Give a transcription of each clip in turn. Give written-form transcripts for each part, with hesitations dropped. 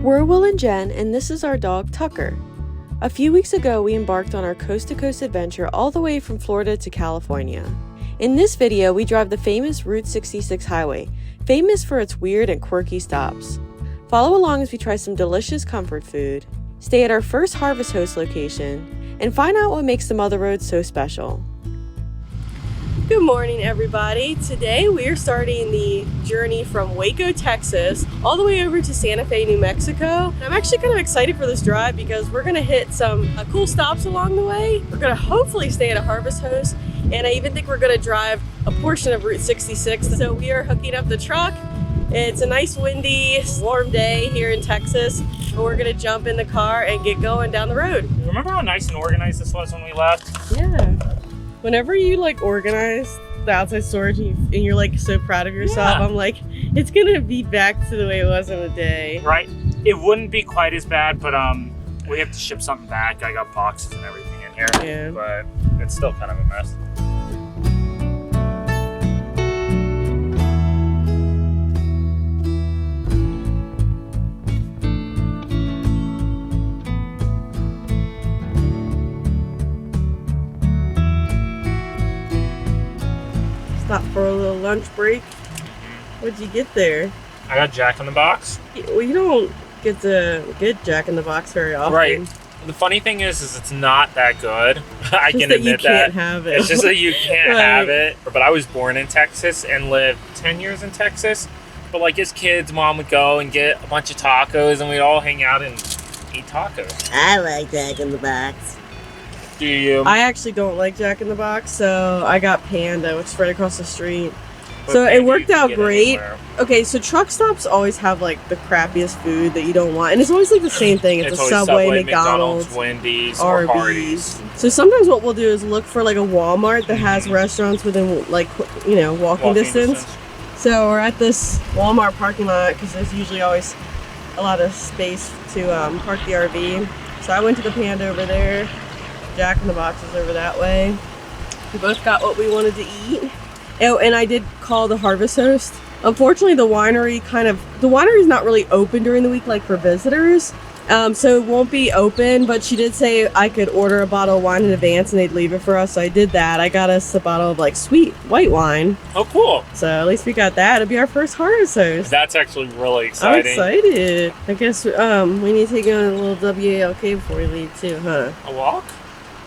We're Will and Jen, and this is our dog Tucker. A few weeks ago, we embarked on our coast-to-coast adventure all the way from Florida to California. In this video, we drive the famous Route 66 highway, famous for its weird and quirky stops. Follow along as we try some delicious comfort food, stay at our first Harvest Host location, and find out what makes the Mother Road so special. Good morning, everybody. Today we are starting the journey from Waco, Texas, all the way over to Santa Fe, New Mexico. I'm actually kind of excited for this drive because we're going to hit some cool stops along the way. We're going to hopefully stay at a Harvest Host, and I even think we're going to drive a portion of Route 66. So we are hooking up the truck. It's a nice windy, warm day here in Texas. We're going to jump in the car and get going down the road. Remember how nice and organized this was when we left? Yeah. Whenever you organize the outside storage and you're so proud of yourself, yeah. I'm like, it's gonna be back to the way it was in a day. Right. It wouldn't be quite as bad, but we have to ship something back. I got boxes and everything in here. Yeah. But it's still kind of a mess. Stop for a little lunch break. What'd you get there? I got Jack in the Box. Well, you don't get to get Jack in the Box very often. Right. The funny thing is it's not that good. I can admit that. You can't have it. It's just that you can't Right. have it. But I was born in Texas and lived 10 years in Texas. But as kids, Mom would go and get a bunch of tacos and we'd all hang out and eat tacos. I like Jack in the Box. Do you? I actually don't like Jack in the Box, so I got Panda, which is right across the street. But So maybe it worked you can out get great. anywhere. Okay, so truck stops always have the crappiest food that you don't want, and it's always the same thing. It's a always Subway, McDonald's, Wendy's, or Hardee's. So sometimes what we'll do is look for a Walmart that has restaurants within walking distance. So we're at this Walmart parking lot because there's usually always a lot of space to park the RV. So I went to the Panda over there. Jack in the Box is over that way. We both got what we wanted to eat. Oh, and I did call the Harvest Host. Unfortunately, the winery's not really open during the week for visitors. So it won't be open, but she did say I could order a bottle of wine in advance and they'd leave it for us. So I did that. I got us a bottle of sweet white wine. Oh, cool. So at least we got that. It'll be our first Harvest Host. That's actually really exciting. I'm excited. I guess we need to go on a little WALK before we leave too, huh? A walk?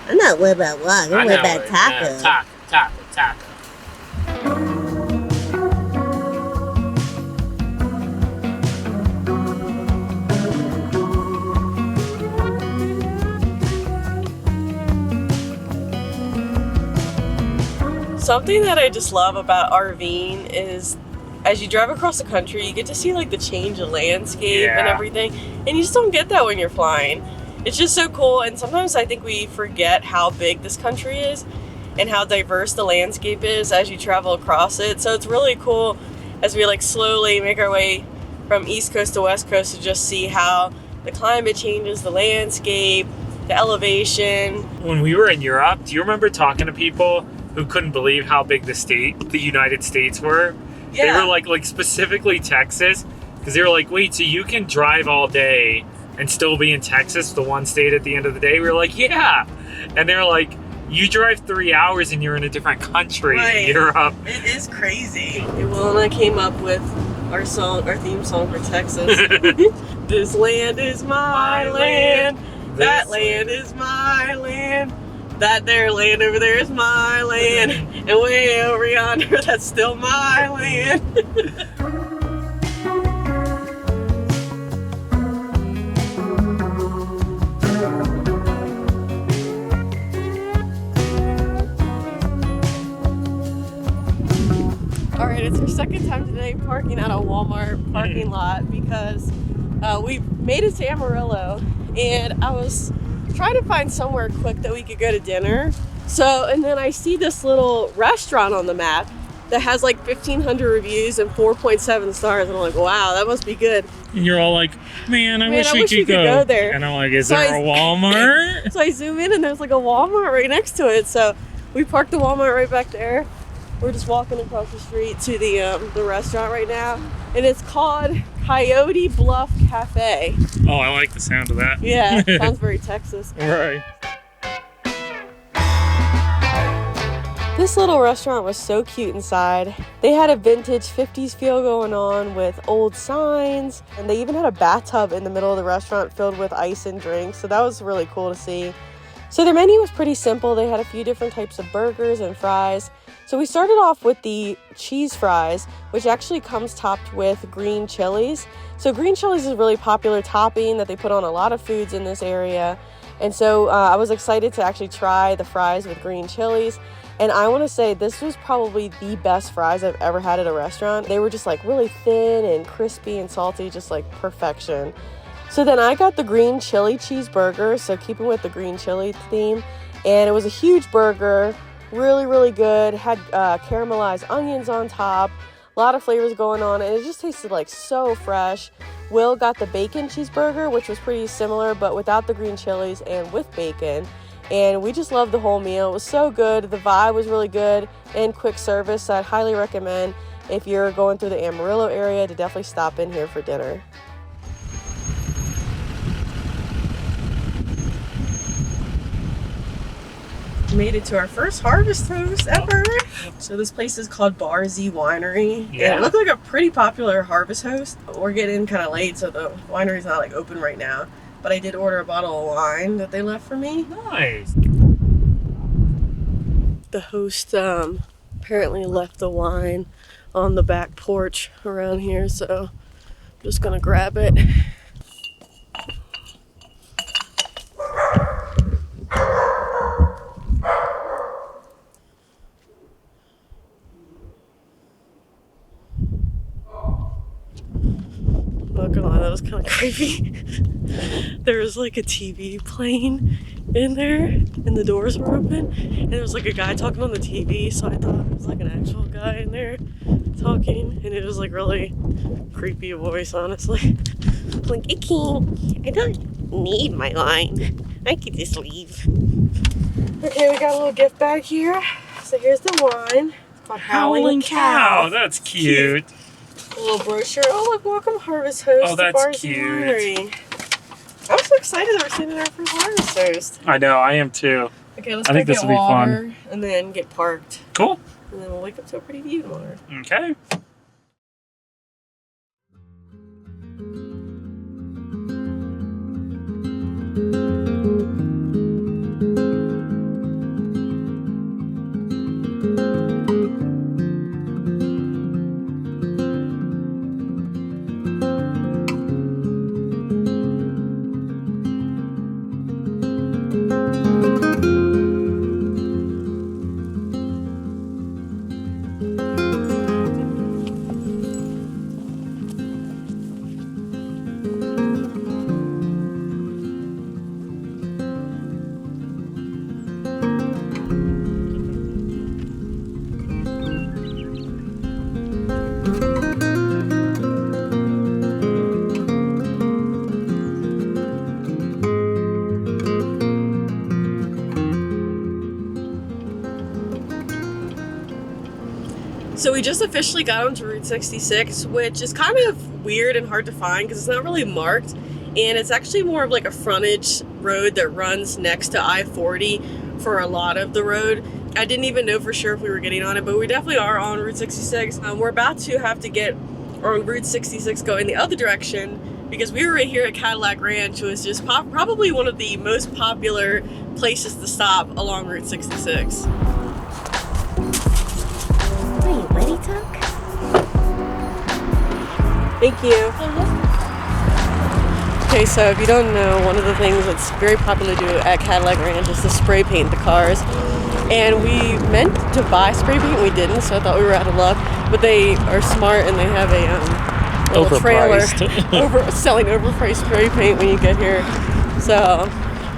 I'm not worried about walk. I'm worried about taco. Taco. Something that I just love about RVing is as you drive across the country, you get to see the change of landscape and everything, and you just don't get that when you're flying. It's just so cool, and sometimes I think we forget how big this country is and how diverse the landscape is as you travel across it. So it's really cool as we slowly make our way from East Coast to West Coast to just see how the climate changes, the landscape, the elevation. When we were in Europe, do you remember talking to people who couldn't believe how big the United States were? Yeah. They were specifically Texas, because they were wait, so you can drive all day and still be in Texas, the one state at the end of the day? We were yeah. And they were you drive 3 hours and you're in a different country in Europe. It is crazy. Will and I came up with our theme song for Texas. This land is my land. That land is my land. That there land over there is my land. And way over yonder, that's still my land. Alright, it's our second time today parking at a Walmart parking lot because we made it to Amarillo and I was trying to find somewhere quick that we could go to dinner. And then I see this little restaurant on the map that has 1,500 reviews and 4.7 stars. And I'm wow, that must be good. And you're all man, I wish we could go there. And I'm is there a Walmart? So I zoom in and there's a Walmart right next to it. So we parked the Walmart right back there. We're just walking across the street to the restaurant right now, and it's called Coyote Bluff Cafe. Oh, I like the sound of that. Yeah, sounds very Texas. Right. This little restaurant was so cute inside. They had a vintage 50s feel going on with old signs, and they even had a bathtub in the middle of the restaurant filled with ice and drinks, so that was really cool to see. So their menu was pretty simple. They had a few different types of burgers and fries. So we started off with the cheese fries, which actually comes topped with green chilies. So green chilies is a really popular topping that they put on a lot of foods in this area. And so I was excited to actually try the fries with green chilies. And I want to say this was probably the best fries I've ever had at a restaurant. They were just like really thin and crispy and salty, just like perfection. So then I got the green chili cheeseburger, so keeping with the green chili theme. And it was a huge burger, really, really good. Had caramelized onions on top, a lot of flavors going on, and it just tasted like so fresh. Will got the bacon cheeseburger, which was pretty similar, but without the green chilies and with bacon. And we just loved the whole meal. It was so good. The vibe was really good and quick service. So I'd highly recommend if you're going through the Amarillo area to definitely stop in here for dinner. Made it to our first harvest toast ever. So this place is called Bar Z Winery. Yeah. And it looked like a pretty popular harvest host. We're getting kind of late, so the winery's not like open right now. But I did order a bottle of wine that they left for me. Nice. The host apparently left the wine on the back porch around here, so I'm just gonna grab it. Not gonna lie, that was kind of creepy. There was like a TV playing in there, and the doors were open, and there was like a guy talking on the TV, so I thought it was like an actual guy in there talking, and it was like really creepy voice, honestly. Like, I don't need my wine. I could just leave. Okay, we got a little gift bag here. So here's the wine. It's called Howling Cow. That's cute. A little brochure. Oh, look, welcome Harvest Host. Oh, that's Bar Z cute. Winery. I'm so excited that we're sitting in our first Harvest Host. I know, I am too. Okay, let's I go think this get will be fun. water and then get parked. Cool. And then we'll wake up to a pretty view tomorrow. Okay. So we just officially got onto Route 66, which is kind of weird and hard to find because it's not really marked. And it's actually more of like a frontage road that runs next to I-40 for a lot of the road. I didn't even know for sure if we were getting on it, but we definitely are on Route 66. We're about to have to get on Route 66 going the other direction because we were right here at Cadillac Ranch, which is probably one of the most popular places to stop along Route 66. Are you ready, Tuck? Thank you. Okay, so if you don't know, one of the things that's very popular to do at Cadillac Ranch is to spray paint the cars. And we meant to buy spray paint, we didn't, so I thought we were out of luck. But they are smart and they have a little trailer selling overpriced spray paint when you get here. So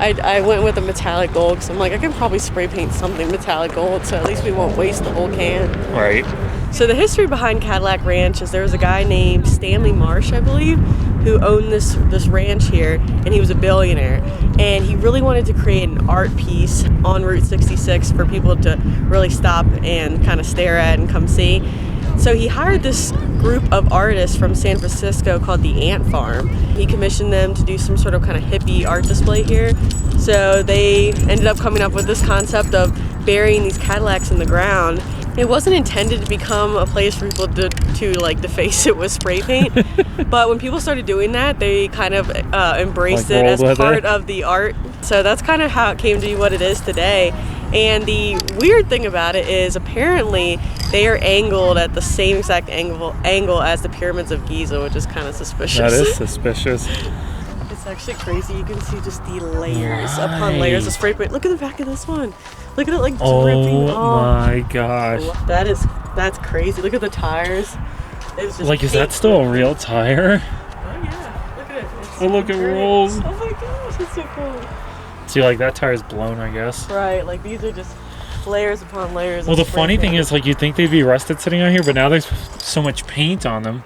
I went with a metallic gold because I'm like, I can probably spray paint something metallic gold, so at least we won't waste the whole can. Right. So the history behind Cadillac Ranch is there was a guy named Stanley Marsh, I believe, who owned this ranch here, and he was a billionaire. And he really wanted to create an art piece on Route 66 for people to really stop and kind of stare at and come see. So he hired this group of artists from San Francisco called the Ant Farm. He commissioned them to do some sort of kind of hippie art display here. So they ended up coming up with this concept of burying these Cadillacs in the ground. It wasn't intended to become a place for people to like deface it with spray paint, but when people started doing that, they kind of embraced it as part of the art. So that's kind of how it came to be what it is today. And the weird thing about it is apparently they are angled at the same exact angle as the pyramids of Giza, which is kind of suspicious. That is suspicious. It's actually crazy. You can see just the layers upon layers of spray paint. Look at the back of this one. Look at it like dripping. Oh my gosh. That's crazy. Look at the tires. It's just like, is that still a real tire? Oh yeah. Look at it. Oh, look, it rolls. Oh my gosh, it's so cool. See, like, that tire's blown, I guess. Right, like these are just layers upon layers. Well, the of spray funny thing paint. is, like, you'd think they'd be rusted sitting out here, but now there's so much paint on them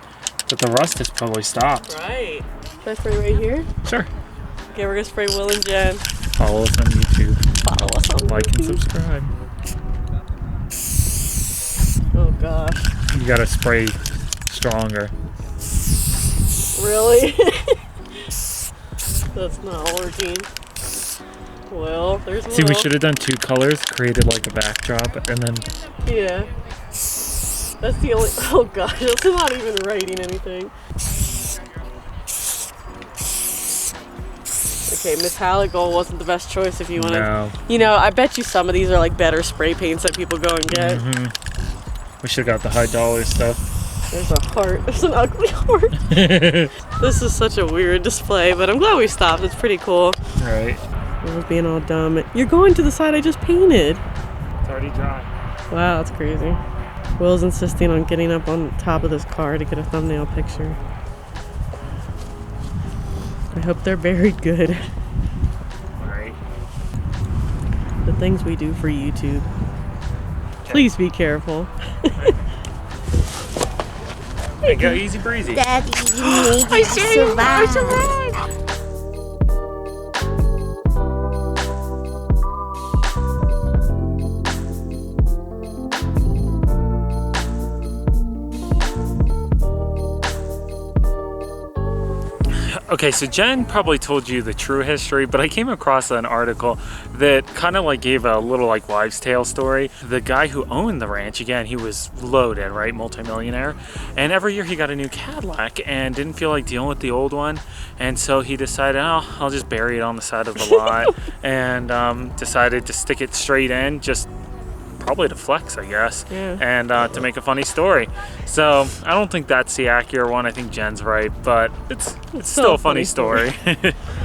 that the rust has probably stopped. Right. Should I spray right here? Sure. Okay, we're gonna spray Will and Jen. Follow us on YouTube. Follow us on Like and YouTube. subscribe. Oh gosh. You gotta spray stronger. Really? That's not working. Well, there's Will. See, we should have done 2 colors, created like a backdrop, and then... Yeah. That's the only... Oh gosh, that's not even writing anything. Okay, metallic gold wasn't the best choice if you want to... No. You know, I bet you some of these are like better spray paints that people go and get. We should have got the high dollar stuff. There's a heart. There's an ugly heart. This is such a weird display, but I'm glad we stopped. It's pretty cool. Right. We're being all dumb. You're going to the side I just painted. It's already dry. Wow, that's crazy. Will's insisting on getting up on top of this car to get a thumbnail picture. I hope they're buried good. Right. The things we do for YouTube. Please be careful. There you go, easy breezy. Daddy, you made it survive. Okay, so Jen probably told you the true history, but I came across an article that kind of like gave a little like wives' tale story. The guy who owned the ranch, again, he was loaded, right? Multimillionaire. And every year he got a new Cadillac and didn't feel like dealing with the old one. And so he decided, oh, I'll just bury it on the side of the lot and decided to stick it straight in, just probably to flex, I guess, and to make a funny story. So I don't think that's the accurate one. I think Jen's right, but it's still a funny story.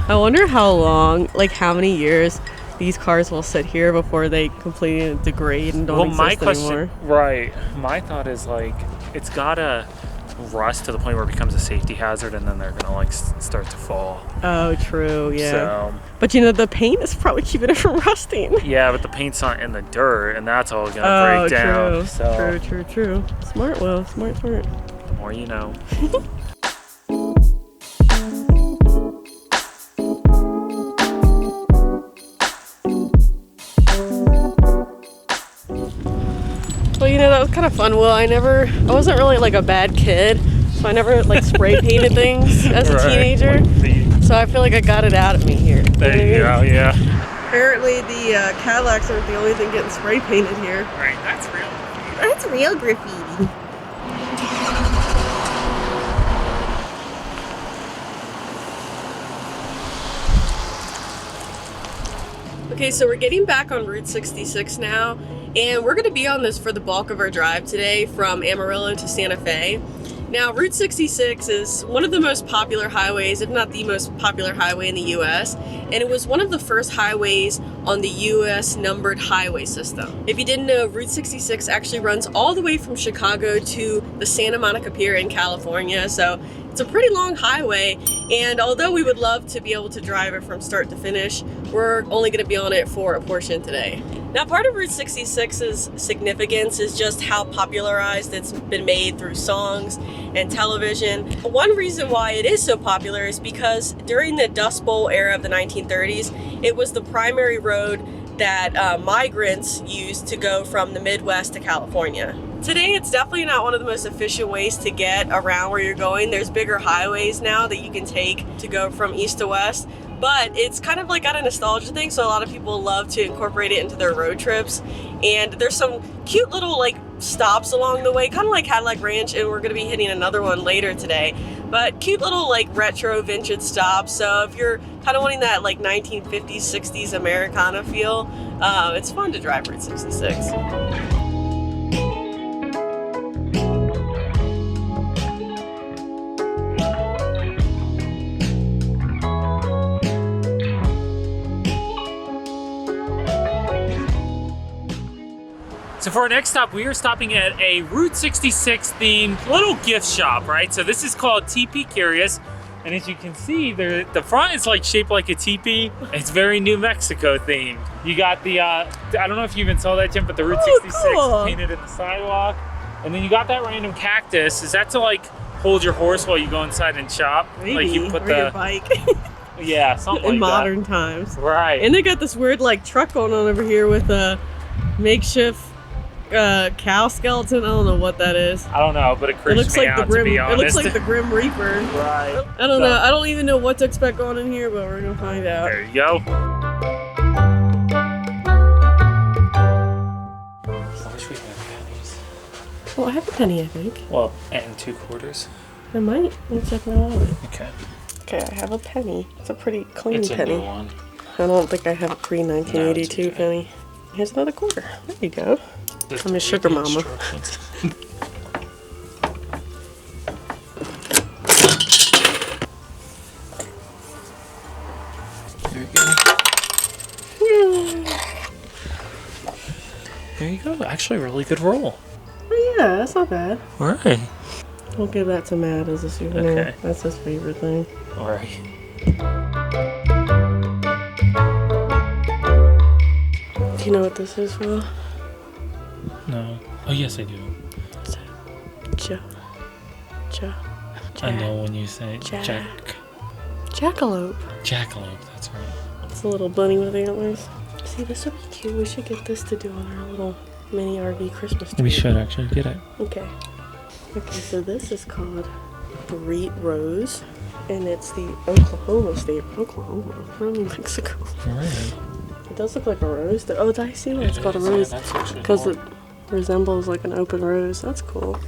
I wonder how long, like how many years these cars will sit here before they completely degrade and don't exist anymore. Right. My thought is like it's gotta rust to the point where it becomes a safety hazard, and then they're gonna like start to fall. Oh, true. Yeah. So, but you know, the paint is probably keeping it from rusting. yeah, but the paint's not in the dirt, and that's all gonna break down. True. So True. Smart, Will. Smart. the more you know. Well, you know, that was kind of fun, Will. I wasn't really like a bad kid, so I never like spray painted things as a teenager. So I feel like I got it out of me here. There you go, yeah. Apparently the Cadillacs aren't the only thing getting spray painted here. Right, that's real. That's real graffiti. Okay, so we're getting back on Route 66 now, and we're going to be on this for the bulk of our drive today from Amarillo to Santa Fe. Now, Route 66 is one of the most popular highways, if not the most popular highway in the US, and it was one of the first highways on the US numbered highway system. If you didn't know, Route 66 actually runs all the way from Chicago to the Santa Monica Pier in California, so it's a pretty long highway, and although we would love to be able to drive it from start to finish, we're only going to be on it for a portion today. Now, part of Route 66's significance is just how popularized it's been made through songs and television. One reason why it is so popular is because during the Dust Bowl era of the 1930s, it was the primary road that migrants used to go from the Midwest to California. Today, it's definitely not one of the most efficient ways to get around where you're going. There's bigger highways now that you can take to go from east to west, but it's kind of like got a nostalgia thing, so a lot of people love to incorporate it into their road trips. And there's some cute little like stops along the way, kind of like Cadillac Ranch, and we're gonna be hitting another one later today. But cute little like retro vintage stops. So if you're kind of wanting that like 1950s, 60s Americana feel, it's fun to drive Route 66. So for our next stop, we are stopping at a Route 66 themed little gift shop, right? So this is called Tee Pee Curios. And as you can see, the front is like shaped like a teepee. It's very New Mexico themed. You got the, I don't know if you even saw that, Jim, but the Route 66 cool. painted in the sidewalk. And then you got that random cactus. Is that to like hold your horse while you go inside and shop? Maybe, like you put or your bike. Yeah, something like in that. modern times. Right. And they got this weird like truck going on over here with a makeshift cow skeleton. I don't know what that is. I don't know, but it creeps me out, to be honest. It looks like the Grim Reaper. Right. I don't know. I don't even know what to expect going in here, but we're gonna find out. There you go. I wish we had pennies. Well, I have a penny, I think. Well, and 2 quarters. I might. Let me check my wallet. Okay. Okay, I have a penny. It's a pretty clean It's penny. a new one. I don't think I have a pre-1982 penny. Here's another quarter. There you go. I'm a sugar mama. There you go. There you go. Actually, a really good roll. Oh yeah, that's not bad. All right. We'll give that to Matt as a souvenir. Okay. That's his favorite thing. All right. Do you know what this is for? No. Oh, yes, I do. Jack. I know when you say Jackalope. Jackalope, that's right. It's a little bunny with antlers. See, this would be cute. We should get this to do on our little mini RV Christmas tree. We should actually get it. Okay. Okay, so this is called Breed Rose, and it's the Oklahoma state. Oklahoma, not New Mexico. All right. It does look like a rose. Oh, I see why it's called a rose. Because it resembles like an open rose. That's cool.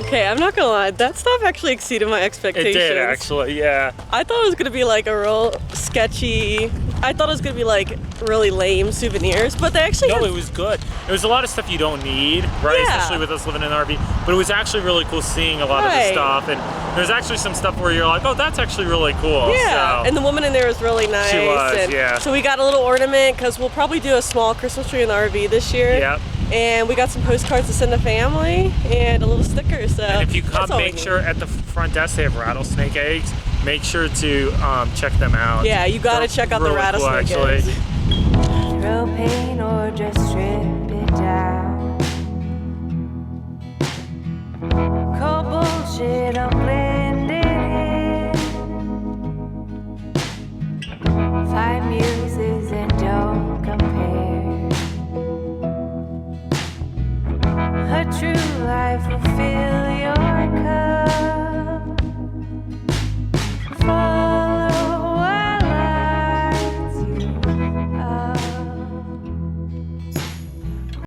Okay, I'm not gonna lie, that stuff actually exceeded my expectations. It did, actually, yeah. I thought it was gonna be like a real sketchy, I thought it was gonna be like really lame souvenirs, but they actually No, it was good. It was a lot of stuff you don't need, right? Yeah. Especially with us living in an RV. But it was actually really cool seeing a lot of the stuff. And there's actually some stuff where you're like, oh, that's actually really cool. Yeah, so. and the woman in there was really nice. She was, and yeah. So we got a little ornament, because we'll probably do a small Christmas tree in the RV this year. Yep. And we got some postcards to send the family, and a little sticker, so. And if you come, that's all we make need. sure at the front desk they have rattlesnake eggs. Make sure to check them out. Yeah, you gotta They're check out the really rattlesnake cool, actually. eggs. Propane or just strip it down. Cold bullshit on